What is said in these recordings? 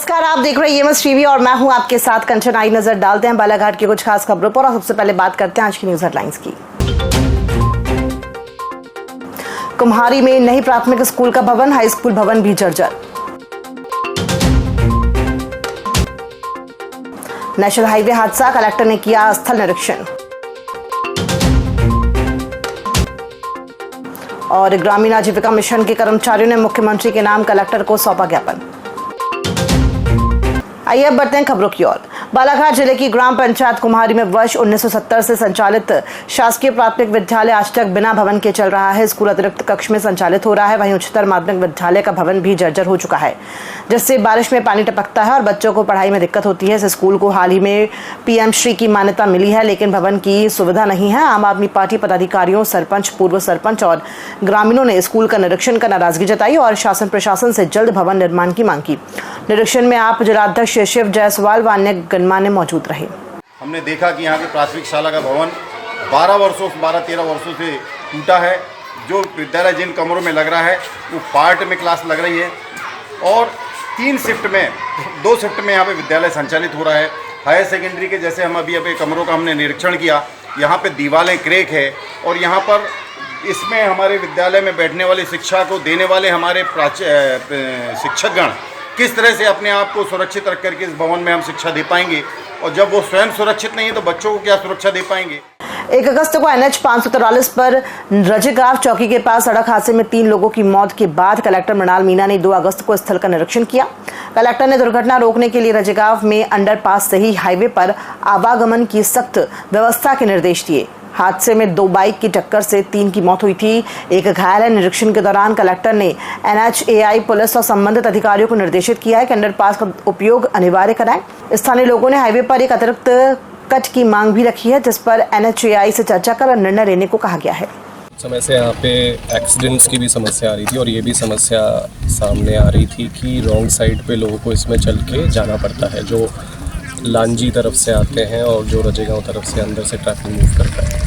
नमस्कार, आप देख रहे हैं EMS टीवी और मैं हूं आपके साथ कंचन। आई नजर डालते हैं बालाघाट की कुछ खास खबरों पर और सबसे पहले बात करते हैं आज की न्यूज हेडलाइंस की। कुम्हारी में नई प्राथमिक स्कूल का भवन, हाई स्कूल भवन भी जर्जर। नेशनल हाईवे हादसा, कलेक्टर ने किया स्थल निरीक्षण। और ग्रामीण आजीविका मिशन के कर्मचारियों ने मुख्यमंत्री के नाम कलेक्टर को सौंपा ज्ञापन। आइए अब बढ़ते हैं खबरों की ओर। बालाघाट जिले की ग्राम पंचायत कुम्हारी में वर्ष 1970 से संचालित शासकीय प्राथमिक विद्यालय आज तक बिना भवन के चल रहा है। स्कूल अतिरिक्त कक्ष में संचालित हो रहा है। वहीं उच्चतर माध्यमिक विद्यालय का भवन भी जर्जर हो चुका है, जिससे बारिश में पानी टपकता है और बच्चों को पढ़ाई में दिक्कत होती है। इस स्कूल को हाल ही में PM श्री की मान्यता मिली है, लेकिन भवन की सुविधा नहीं है। आम आदमी पार्टी पदाधिकारियों, सरपंच, पूर्व सरपंच और ग्रामीणों ने स्कूल का निरीक्षण कर नाराजगी जताई और शासन प्रशासन से जल्द भवन निर्माण की मांग की। निरीक्षण में आप जिलाध्यक्ष शिव जायसवाल व अन्य गणमान्य मौजूद रहे। हमने देखा कि यहाँ के प्राथमिक शाला का भवन 12-13 वर्षों से टूटा है। जो विद्यालय जिन कमरों में लग रहा है वो पार्ट में क्लास लग रही है और 2 शिफ्ट में यहाँ पे विद्यालय संचालित हो रहा है। हायर सेकेंडरी के जैसे हम अभी कमरों का हमने निरीक्षण किया, यहाँ पे दीवारें क्रेक है और यहाँ पर इसमें हमारे विद्यालय में बैठने वाली शिक्षा को देने वाले हमारे शिक्षकगण किस तरह से अपने आप को सुरक्षित रख करके इस भवन में हम शिक्षा दे पाएंगे, और जब वो स्वयं सुरक्षित नहीं है तो बच्चों को क्या सुरक्षा दे पाएंगे। 1 अगस्त को NH 543 पर रजेगांव चौकी के पास सड़क हादसे में 3 लोगों की मौत के बाद कलेक्टर मृणाल मीणा ने 2 अगस्त को स्थल का निरीक्षण किया। कलेक्टर ने दुर्घटना रोकने के लिए रजेगांव में अंडरपास से ही हाईवे पर आवागमन की सख्त व्यवस्था के निर्देश दिए। हादसे में 2 बाइक की टक्कर से 3 की मौत हुई थी, 1 घायल है। निरीक्षण के दौरान कलेक्टर ने NHAI पुलिस और संबंधित अधिकारियों को निर्देशित किया है कि अंडरपास का उपयोग अनिवार्य कराएं। स्थानीय लोगों ने हाईवे पर एक अतिरिक्त कट की मांग भी रखी है, जिस पर NHAI से चर्चा कर निर्णय लेने को कहा गया है। समय से यहाँ पे एक्सीडेंट्स की भी समस्या आ रही थी और ये भी समस्या सामने आ रही थी कि रॉन्ग साइड पे लोगों को इसमें चल के जाना पड़ता है, जो लांजी तरफ से आते हैं और जो रजेगांव तरफ से अंदर से ट्रैफिक मूव करता है।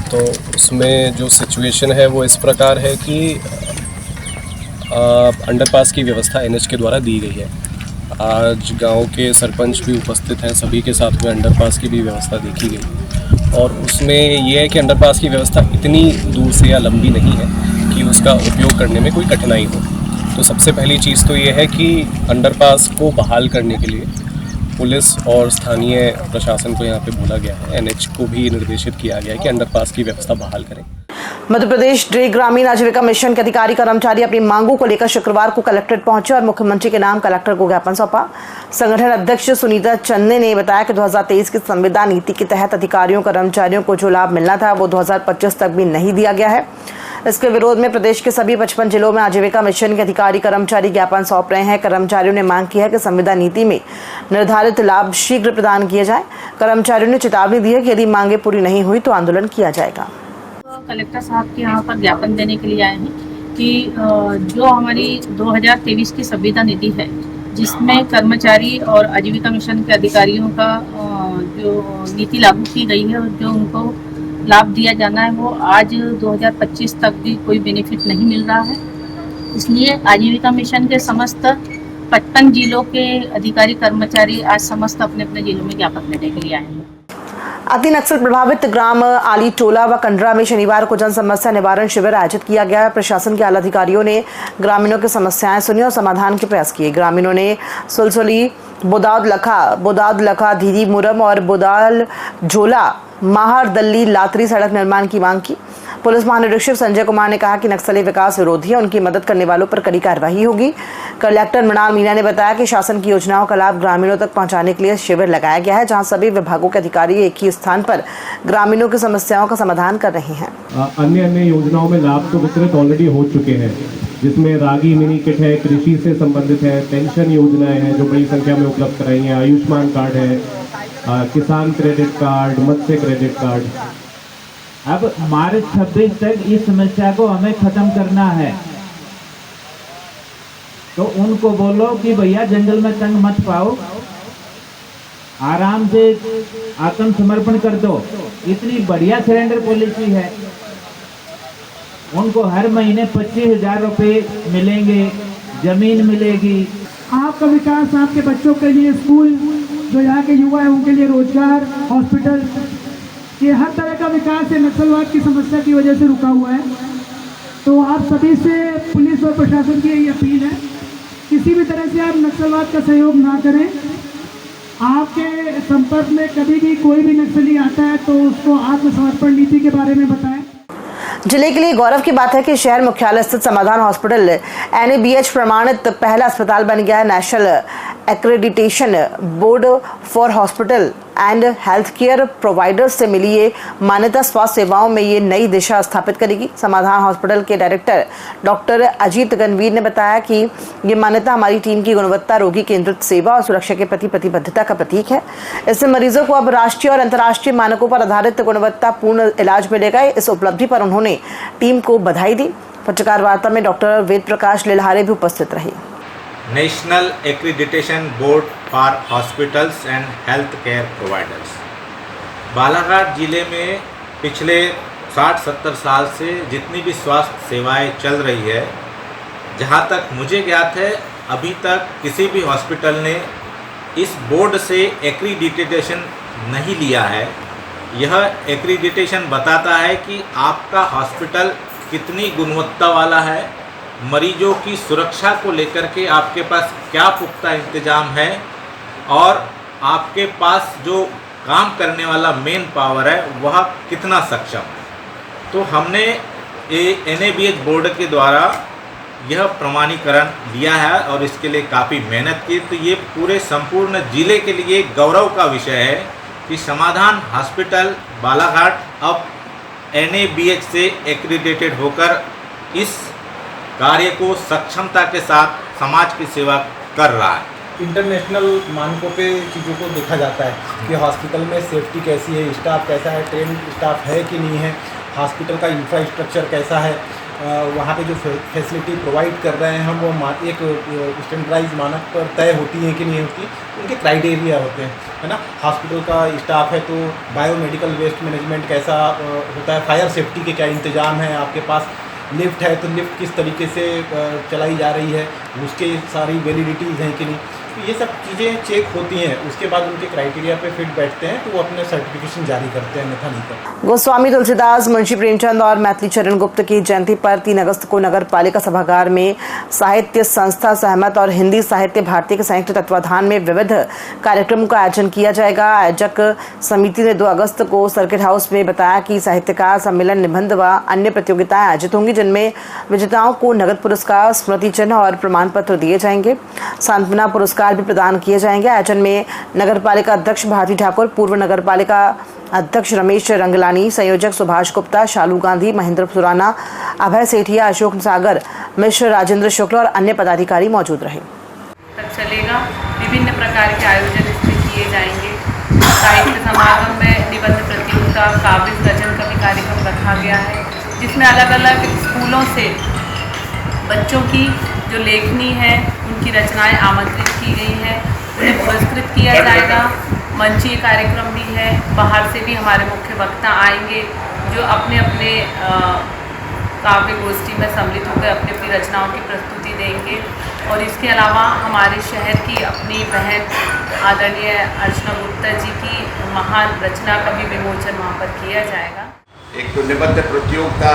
तो उसमें जो सिचुएशन है वो इस प्रकार है कि अंडरपास की व्यवस्था NH के द्वारा दी गई है। आज गांव के सरपंच भी उपस्थित हैं, सभी के साथ में अंडरपास की भी व्यवस्था देखी गई और उसमें यह है कि अंडरपास की व्यवस्था इतनी दूर से या लंबी नहीं है कि उसका उपयोग करने में कोई कठिनाई हो। तो सबसे पहली चीज़ तो ये है कि अंडरपास को बहाल करने के लिए पुलिस और स्थानीय प्रशासन को यहाँ पे बोला गया है, NH को भी निर्देशित किया गया है कि अंडरपास की व्यवस्था बहाल करें। मध्य प्रदेश ग्रामीण आजीविका मिशन के अधिकारी कर्मचारी अपनी मांगों को लेकर शुक्रवार को कलेक्ट्रेट पहुंचे और मुख्यमंत्री के नाम कलेक्टर को ज्ञापन सौंपा। संगठन अध्यक्ष सुनीता चन्ने ने बताया कि 2023 की संविदा नीति के तहत अधिकारियों कर्मचारियों को जो लाभ मिलना था वो 2025 तक भी नहीं दिया गया है। इसके विरोध में प्रदेश के सभी 55 जिलों में आजीविका मिशन के अधिकारी कर्मचारी ज्ञापन सौंप रहे हैं। कर्मचारियों ने मांग की है कि संविदा नीति में निर्धारित लाभ शीघ्र प्रदान किए जाए। कर्मचारियों ने चेतावनी दी है कि यदि मांगे पूरी नहीं हुई तो आंदोलन किया जाएगा। कलेक्टर साहब के यहाँ पर ज्ञापन देने के लिए आए हैं कि जो हमारी 2023 की संविदा नीति है, जिसमें कर्मचारी और आजीविका मिशन के अधिकारियों का जो नीति लागू की गई है और जो उनको लाभ दिया जाना है वो आज 2025 तक भी कोई बेनिफिट नहीं मिल रहा है। इसलिए आजीविका मिशन के समस्त 55 जिलों के अधिकारी कर्मचारी आज समस्त अपने अपने जिलों में ज्ञापन देने के लिए आए हैं। अति नक्सल प्रभावित ग्राम आली टोला व कंडरा में शनिवार को जन समस्या निवारण शिविर आयोजित किया गया है। प्रशासन के आला अधिकारियों ने ग्रामीणों की समस्याएं सुनी और समाधान के प्रयास किए। ग्रामीणों ने सुलसुली, बोदाद लखा, धीरी मुरम और बोदाल झोला माहर दल्ली लातरी सड़क निर्माण की मांग की। पुलिस महानिरीक्षक संजय कुमार ने कहा कि नक्सली विकास विरोधी है, उनकी मदद करने वालों पर कड़ी कार्रवाई होगी। कलेक्टर मृणाल मीणा ने बताया कि शासन की योजनाओं का लाभ ग्रामीणों तक पहुंचाने के लिए शिविर लगाया गया है, जहां सभी विभागों के अधिकारी एक ही स्थान पर ग्रामीणों की समस्याओं का समाधान कर रहे हैं। अन्य योजनाओं में लाभ तो वितरित ऑलरेडी हो चुके हैं, जिसमें रागी मिनी किट है, कृषि से संबंधित है, पेंशन योजनाएं हैं जो बड़ी संख्या में उपलब्ध कराई हैं, आयुष्मान कार्ड है, किसान क्रेडिट कार्ड, मत्स्य क्रेडिट कार्ड। अब मार्च 26 तक इस समस्या को हमें खत्म करना है, तो उनको बोलो कि भैया जंगल में तंग मत पाओ, आराम से आत्मसमर्पण कर दो। इतनी बढ़िया सरेंडर पॉलिसी है, उनको हर महीने 25,000 रुपये मिलेंगे, जमीन मिलेगी। आपका विकास, आपके बच्चों के लिए स्कूल, जो यहाँ के युवा हैं उनके लिए रोजगार, हॉस्पिटल, ये हर तरह का विकास है नक्सलवाद की समस्या की वजह से रुका हुआ है। तो आप सभी से पुलिस और प्रशासन की यही अपील है, किसी भी तरह से आप नक्सलवाद का सहयोग ना करें। आपके संपर्क में कभी भी कोई भी नक्सली आता है तो उसको आत्मसमर्पण नीति के बारे में बताएं। जिले के लिए गौरव की बात है कि शहर मुख्यालय स्थित समाधान हॉस्पिटल NABH प्रमाणित पहला अस्पताल बन गया है। National accreditation board for hospital and health care providers से मिली ये मान्यता स्वास्थ्य सेवाओं में ये नई दिशा स्थापित करेगी। समाधान हॉस्पिटल के डायरेक्टर डॉक्टर अजीत गणवीर ने बताया कि ये मान्यता हमारी टीम की गुणवत्ता, रोगी केंद्रित सेवा और सुरक्षा के प्रति प्रतिबद्धता का प्रतीक है। इससे मरीजों को अब राष्ट्रीय और अंतर्राष्ट्रीय मानकों पर आधारित गुणवत्तापूर्ण इलाज मिलेगा। इस उपलब्धि पर उन्होंने टीम को बधाई दी। पत्रकार वार्ता में डॉक्टर वेद प्रकाश लिलहारे भी उपस्थित रहे। National accreditation board for hospitals and health care providers Balaghat जिले में पिछले 60-70 साल से जितनी भी स्वास्थ्य सेवाएं चल रही है, जहां तक मुझे ज्ञात है अभी तक किसी भी हॉस्पिटल ने इस बोर्ड से एक्रीडिटेशन नहीं लिया है। यह एक्रीडिटेशन बताता है कि आपका हॉस्पिटल कितनी गुणवत्ता वाला है, मरीजों की सुरक्षा को लेकर के आपके पास क्या पुख्ता इंतजाम है और आपके पास जो काम करने वाला मेन पावर है वह कितना सक्षम है। तो हमने NABH बोर्ड के द्वारा यह प्रमाणीकरण लिया है और इसके लिए काफ़ी मेहनत की। तो ये पूरे संपूर्ण जिले के लिए गौरव का विषय है कि समाधान हॉस्पिटल बालाघाट अब NABH से एक्रीडेटेड होकर इस कार्य को सक्षमता के साथ समाज की सेवा कर रहा है। इंटरनेशनल मानकों पे चीज़ों को देखा जाता है कि हॉस्पिटल में सेफ्टी कैसी है, स्टाफ कैसा है, ट्रेन स्टाफ है कि नहीं है, हॉस्पिटल का इंफ्रास्ट्रक्चर कैसा है, वहाँ पे जो फैसिलिटी प्रोवाइड कर रहे हैं हम वो एक स्टैंडर्डाइज मानक पर तय होती हैं कि नहीं होती, उनके क्राइटेरिया होते हैं, है ना। हॉस्पिटल का स्टाफ है तो बायोमेडिकल वेस्ट मैनेजमेंट कैसा होता है, फायर सेफ्टी के क्या इंतजाम है, आपके पास लिफ्ट है तो लिफ्ट किस तरीके से चलाई जा रही है, उसके सारी वैलिडिटीज़ हैं कि नहीं। तो ये सब चीज़ें चेक होती हैं, उसके बाद उनके क्राइटेरिया पे फिट बैठते हैं तो वो अपने सर्टिफिकेशन जारी करते हैं, अन्यथा नहीं करते। गोस्वामी तुलसीदास, मुंशी प्रेमचंद और मैथिली चरण गुप्त की जयंती पर 3 अगस्त को नगर पालिका सभागार में साहित्य संस्था सहमत और हिंदी साहित्य भारती के संयुक्त तत्वाधान में विविध कार्यक्रमों का आयोजन किया जाएगा। आयोजक समिति ने 2 अगस्त को सर्किट हाउस में बताया कि साहित्यकार सम्मेलन, निबंध व अन्य प्रतियोगिताएं आयोजित होंगी, जिनमें विजेताओं को नगद पुरस्कार, स्मृति चिन्ह और प्रमाण पत्र दिए जाएंगे। सांत्वना पुरस्कार भी प्रदान किए जाएंगे। आयोजन में नगर पालिका अध्यक्ष भारती ठाकुर, पूर्व नगर पालिका अध्यक्ष रमेश रंगलानी, संयोजक सुभाष गुप्ता, शालू गांधी, महेंद्र सुराना, अभय सेठिया, अशोक सागर मिश्र, राजेंद्र शुक्ल और अन्य पदाधिकारी मौजूद रहे। तक चलेगा। विभिन्न प्रकार के आयोजन इसमें किए जाएंगे। साहित्य समागम में निबंध प्रतियोगिता, काव्य रचन का भी कार्यक्रम रखा गया है, जिसमें अलग अलग स्कूलों से बच्चों की जो लेखनी है, उनकी रचनाएं आमंत्रित की गई हैं, उन्हें पुरस्कृत किया जाएगा। मंचीय कार्यक्रम भी है, बाहर से भी हमारे मुख्य वक्ता आएंगे जो अपने अपने काव्य गोष्ठी में सम्मिलित होकर अपनी अपनी रचनाओं की प्रस्तुति देंगे। और इसके अलावा हमारे शहर की अपनी बहन आदरणीय अर्चना गुप्ता जी की महान रचना का भी विमोचन वहाँ पर किया जाएगा। एक तो निबंध प्रतियोगिता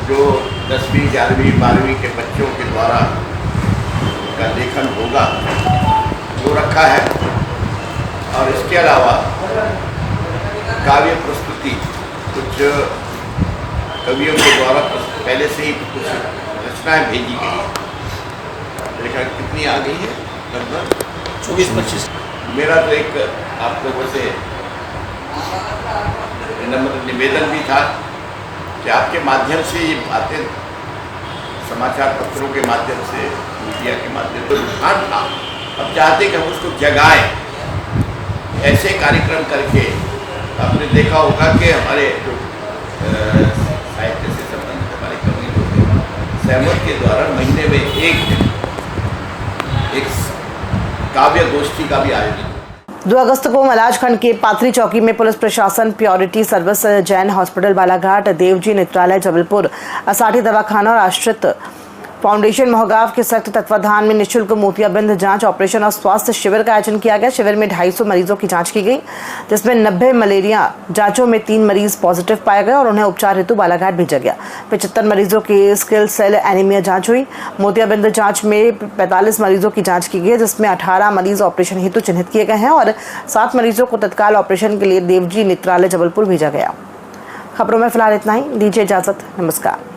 जो 10वीं, 11वीं, 12वीं के बच्चों के द्वारा का लेखन होगा वो रखा है। और इसके अलावा काव्य प्रस्तुति, कुछ कवियों के द्वारा पहले से ही कुछ रचनाएं भेजी गई है। देखा कितनी आ गई है, लगभग 24-25। मेरा तो एक आप लोगों से निवेदन भी था कि आपके माध्यम से ये बातें समाचार पत्रों के माध्यम से, मीडिया के माध्यम से रुझान था, अब चाहते कि हम उसको जगाएं ऐसे कार्यक्रम करके। आपने देखा होगा कि हमारे जो साहित्य से संबंधित हमारे कवि लोग हैं, सहमत के द्वारा महीने में एक दिन एक काव्य गोष्ठी का भी आयोजन। 2 अगस्त को मलाज खंड के पाथरी चौकी में पुलिस प्रशासन, purity service, Jain hospital Balaghat, Devji Netralaya Jabalpur, Asathi Dawakhana और आश्रित फाउंडेशन मोहगांव के सख्त तत्वाधान में निःशुल्क मोतियाबिंद जांच ऑपरेशन और स्वास्थ्य शिविर का आयोजन किया गया। शिविर में 250 मरीजों की जांच की गई, जिसमें 90 मलेरिया जांचों में 3 मरीज पॉजिटिव पाए गए और उन्हें उपचार हेतु बालाघाट भेजा गया। 75 मरीजों की स्किल सेल एनीमिया जांच हुई। मोतियाबिंद जांच में 45 मरीजों की जांच की गई, जिसमें 18 मरीज ऑपरेशन हेतु चिन्हित किए गए हैं और 7 मरीजों को तत्काल ऑपरेशन के लिए देवजी नेत्रालय जबलपुर भेजा गया। खबरों में फिलहाल इतना ही। दीजिए इजाजत। नमस्कार।